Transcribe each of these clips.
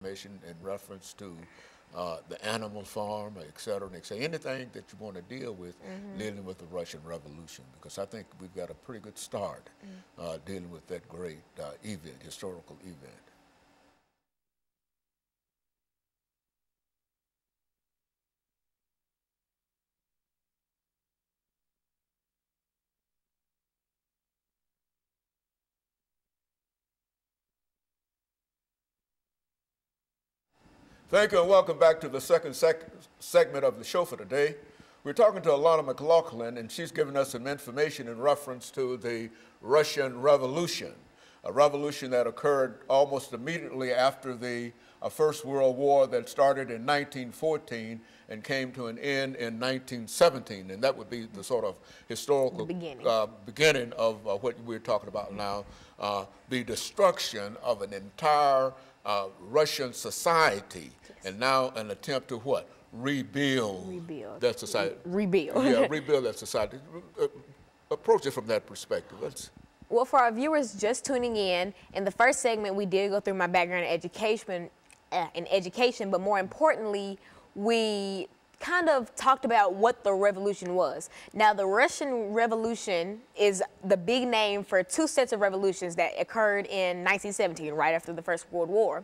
information in reference to the animal farm, et cetera, and et cetera. Anything that you want to deal with dealing with the Russian Revolution, because I think we've got a pretty good start dealing with that great event, historical event. Thank you and welcome back to the second segment of the show for today. We're talking to Alana McLaughlin, and she's giving us some information in reference to the Russian Revolution, a revolution that occurred almost immediately after the First World War that started in 1914 and came to an end in 1917. And that would be the sort of historical beginning of what we're talking about now, the destruction of an entire Russian society, and now an attempt to what? Rebuild that society. Yeah, rebuild that society. Approach it from that perspective. Well, for our viewers just tuning in the first segment, we did go through my background in education, but more importantly, we kind of talked about what the revolution was. Now, the Russian Revolution is the big name for two sets of revolutions that occurred in 1917, right after the First World War.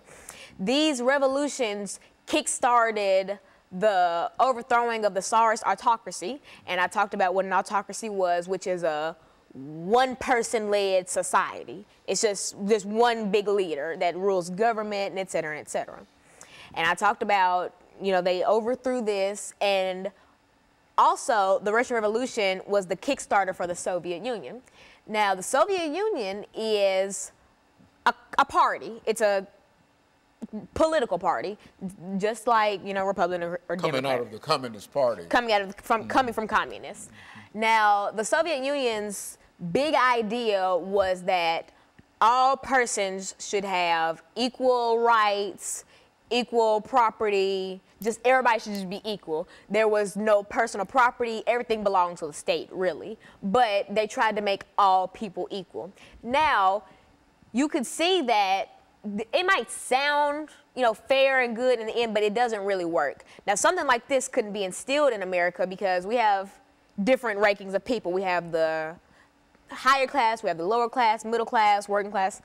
These revolutions kick-started the overthrowing of the Tsarist autocracy, and I talked about what an autocracy was, which is a one-person-led society. It's just one big leader that rules government, and et cetera, et cetera. And I talked about, you know, they overthrew this, and also the Russian Revolution was the kickstarter for the Soviet Union. Now, the Soviet Union is a party. It's a political party, just like, you know, Republican or Democrat. Coming out of the Communist Party. Coming from communists. Now, the Soviet Union's big idea was that all persons should have equal rights, equal property, just everybody should just be equal. There was no personal property, everything belonged to the state, really. But they tried to make all people equal. Now, you could see that it might sound, you know, fair and good in the end, but it doesn't really work. Now, something like this couldn't be instilled in America because we have different rankings of people. We have the higher class, we have the lower class, middle class, working class,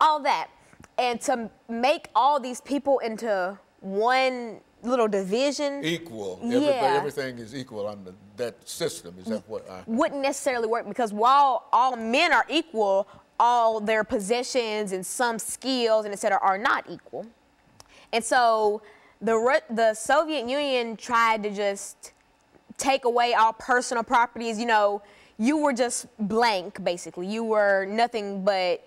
all that. And to make all these people into one little division. Equal. Yeah. Everything is equal under that system. Is that what wouldn't necessarily work, because while all men are equal, all their possessions and some skills and et cetera are not equal. And so the Soviet Union tried to just take away all personal properties. You know, you were just blank, basically. You were nothing but,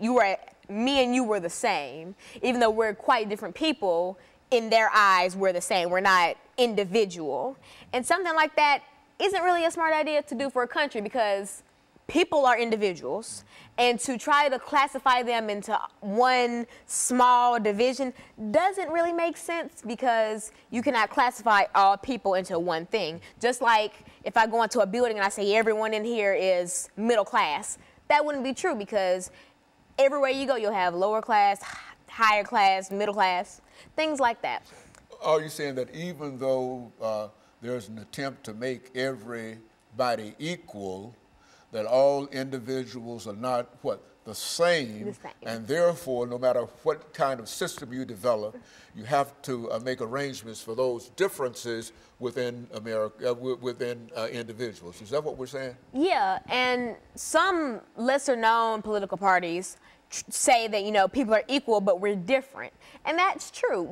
me and you were the same. Even though we're quite different people, in their eyes, we're the same. We're not individual. And something like that isn't really a smart idea to do for a country, because people are individuals, and to try to classify them into one small division doesn't really make sense, because you cannot classify all people into one thing. Just like if I go into a building and I say everyone in here is middle class, that wouldn't be true, because everywhere you go you'll have lower class, higher class, middle class, things like that. Are you saying that even though there's an attempt to make everybody equal, that all individuals are not, the same, and therefore, no matter what kind of system you develop, you have to make arrangements for those differences within America, within individuals. Is that what we're saying? Yeah, and some lesser-known political parties say that, you know, people are equal, but we're different. And that's true.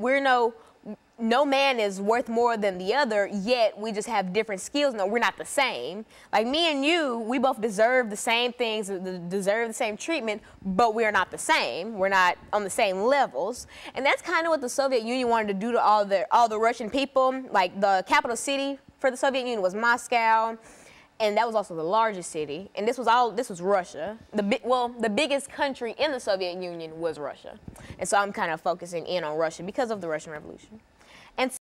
No man is worth more than the other, yet we just have different skills. No, we're not the same. Like me and you, we both deserve the same things, deserve the same treatment, but we're not the same. We're not on the same levels. And that's kind of what the Soviet Union wanted to do to all the Russian people. Like, the capital city for the Soviet Union was Moscow, and that was also the largest city. And this was Russia. The biggest country in the Soviet Union was Russia. And so I'm kind of focusing in on Russia because of the Russian Revolution. And